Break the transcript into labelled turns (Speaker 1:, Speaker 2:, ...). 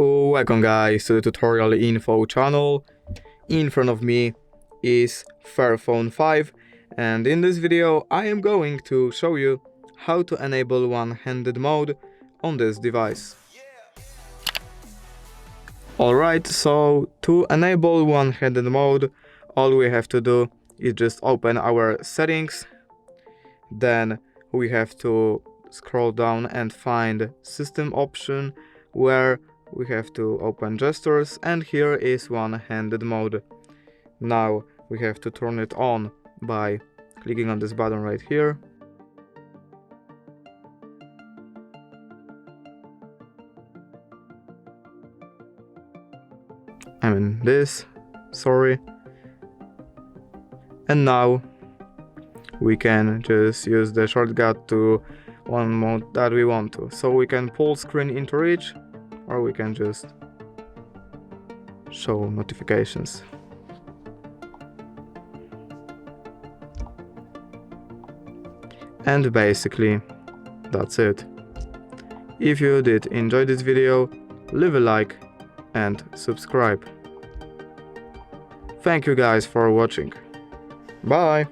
Speaker 1: Welcome guys to the tutorial info channel. In front of me is Fairphone 5, and in this video I am going to show you how to enable one-handed mode on this device. Alright, so to enable one-handed mode, all we have to do is just open our settings, then we have to scroll down and find system option, where we have to open gestures, and here is one-handed mode. Now we have to turn it on by clicking on this button right here. And now we can just use the shortcut to one mode that we want to. So we can pull screen into reach, or we can just show notifications. And basically that's it. If you did enjoy this video, leave a like and subscribe. Thank you guys for watching. Bye!